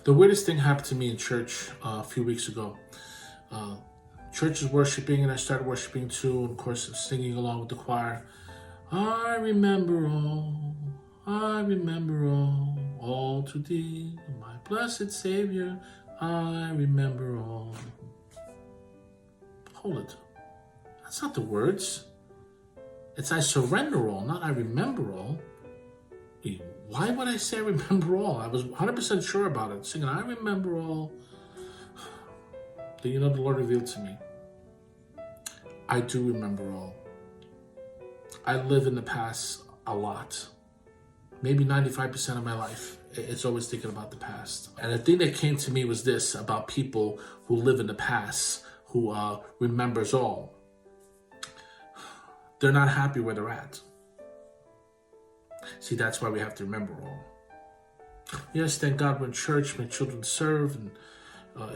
The weirdest thing happened to me in church a few weeks ago. Church is worshiping, and I started worshiping too, and of course, singing along with the choir. I remember all to thee, my blessed Savior. I remember all. Hold it. That's not the words. It's I surrender all, not I remember all. Why would I say I remember all? I was 100% sure about it. Singing, I remember all. Then the Lord revealed to me. I do remember all. I live in the past a lot. Maybe 95% of my life. It's always thinking about the past. And the thing that came to me was this about people who live in the past, who remembers all. They're not happy where they're at. See, that's why we have to remember all. Yes, thank God we're in church, my children serve, and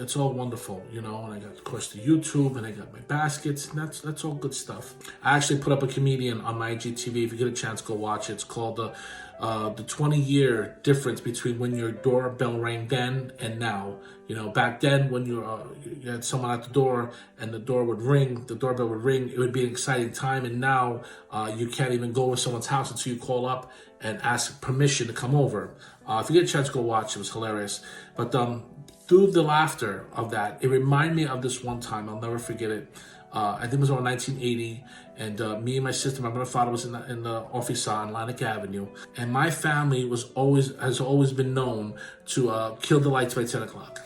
it's all wonderful, And I got, of course, the YouTube, and I got my baskets, and that's all good stuff. I actually put up a comedian on my IGTV. If you get a chance, go watch it. It's called the 20-year difference between when your doorbell rang then and now. Back then when you had someone at the door and the doorbell would ring, it would be an exciting time. And now you can't even go to someone's house until you call up and ask permission to come over. If you get a chance, go watch. It was hilarious. But through the laughter of that, it reminded me of this one time. I'll never forget it. I think it was around 1980, and me and my sister, my mother and father was in the office on Atlantic Avenue, and my family has always been known to kill the lights by 10 o'clock.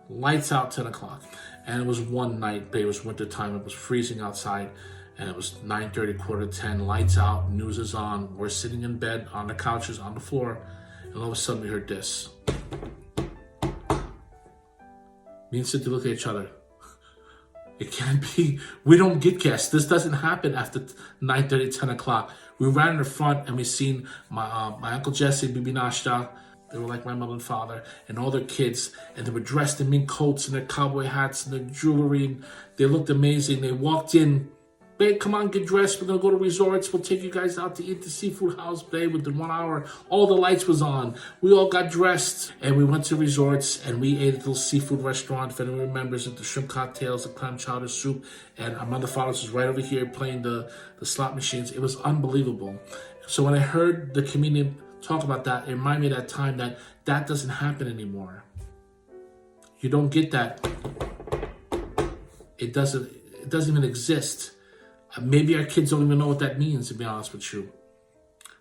Lights out 10 o'clock. And it was one night, it was winter time, it was freezing outside, and it was 9:30, quarter to 10, lights out, news is on, we're sitting in bed, on the couches, on the floor, and all of a sudden we heard this. Me and Cynthia look at each other. It can't be. We don't get guests. This doesn't happen after 9:30, 10 o'clock. We ran in the front and we seen my Uncle Jesse, Bibi Nashta. They were like my mother and father and all their kids. And they were dressed in mink coats and their cowboy hats and their jewelry. And they looked amazing. They walked in. Babe, come on, get dressed. We're going to go to resorts. We'll take you guys out to eat the seafood house, babe, within 1 hour. All the lights was on. We all got dressed and we went to resorts and we ate at a little seafood restaurant. If anyone remembers it, the shrimp cocktails, the clam chowder soup. And our mother father was right over here playing the slot machines. It was unbelievable. So when I heard the comedian talk about that, it reminded me of that time that doesn't happen anymore. You don't get that. It doesn't even exist. Maybe our kids don't even know what that means, to be honest with you.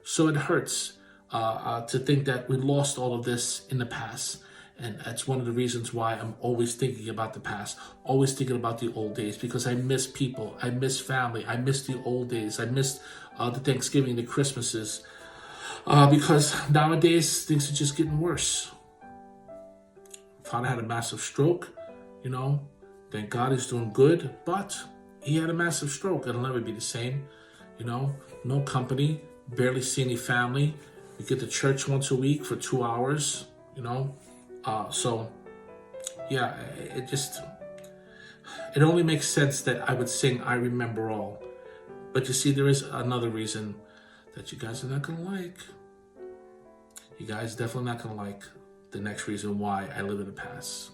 So it hurts to think that we lost all of this in the past. And that's one of the reasons why I'm always thinking about the past, always thinking about the old days, because I miss people, I miss family, I miss the old days, I miss the Thanksgiving, the Christmases, because nowadays things are just getting worse. Father had a massive stroke, thank God he's doing good, but he had a massive stroke. It'll never be the same. No company, barely see any family. We get to church once a week for 2 hours, So, yeah, it only makes sense that I would sing I Remember All. But you see, there is another reason that you guys are not going to like. You guys definitely not going to like the next reason why I live in the past.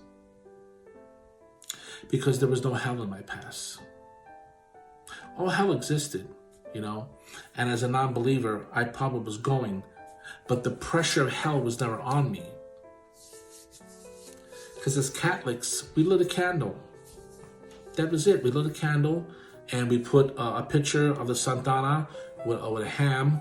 Because there was no hell in my past. Oh, hell existed, and as a non-believer, I probably was going, but the pressure of hell was never on me. Because as Catholics, we lit a candle. That was it. We lit a candle, and we put a picture of the Santana with a ham,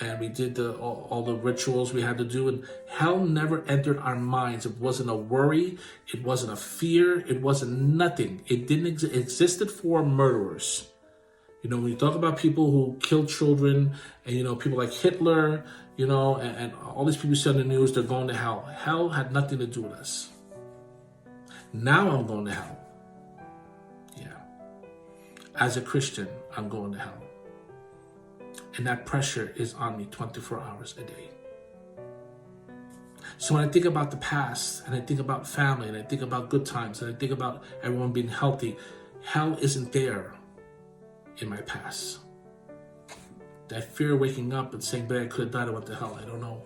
and we did all the rituals we had to do, and hell never entered our minds. It wasn't a worry, it wasn't a fear, it wasn't nothing. It didn't exist. It existed for murderers. When you talk about people who kill children, and people like Hitler, and all these people you see on the news, they're going to hell. Hell had nothing to do with us. Now I'm going to hell. Yeah. As a Christian, I'm going to hell. And that pressure is on me 24 hours a day. So when I think about the past, and I think about family, and I think about good times, and I think about everyone being healthy, hell isn't there in my past. That fear of waking up and saying, but I could have died, I went to hell. I don't know.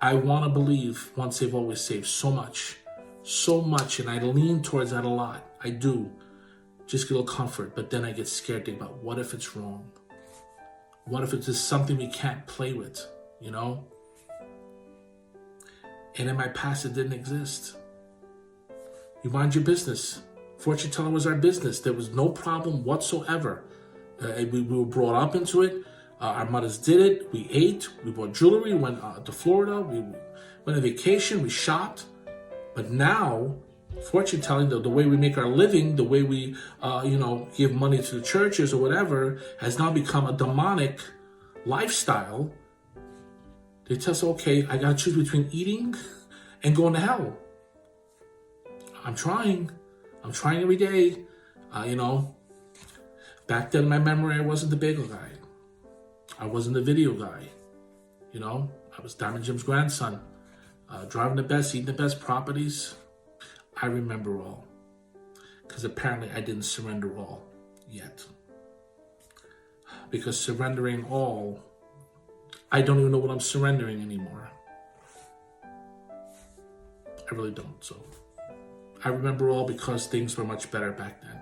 I want to believe once saved, always saved so much, and I lean towards that a lot. I do. Just get a little comfort, but then I get scared thinking about what if it's wrong? What if it's just something we can't play with, you know? And in my past, it didn't exist. You mind your business. Fortune telling was our business. There was no problem whatsoever. We were brought up into it. Our mothers did it. We ate. We bought jewelry. We went to Florida. We went on vacation. We shopped. But now, fortune telling, the way we make our living, the way we, give money to the churches or whatever, has now become a demonic lifestyle. They tell us, okay, I got to choose between eating and going to hell. I'm trying every day. Back then in my memory, I wasn't the bagel guy. I wasn't the video guy. I was Diamond Jim's grandson, driving the best, eating the best properties. I remember all, because apparently I didn't surrender all yet. Because surrendering all, I don't even know what I'm surrendering anymore. I really don't. So I remember all because things were much better back then.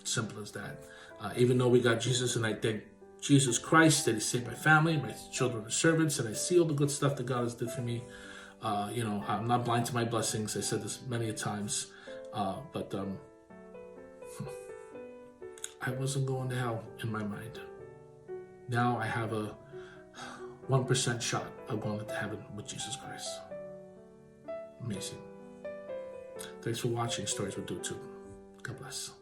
Simple as that. Even though we got Jesus, and I thank Jesus Christ that He saved my family, my children and servants, and I see all the good stuff that God has did for me. I'm not blind to my blessings. I said this many a times, but I wasn't going to hell in my mind. Now I have a 1% shot of going to heaven with Jesus Christ. Amazing. Thanks for watching Stories with YouTube. God bless.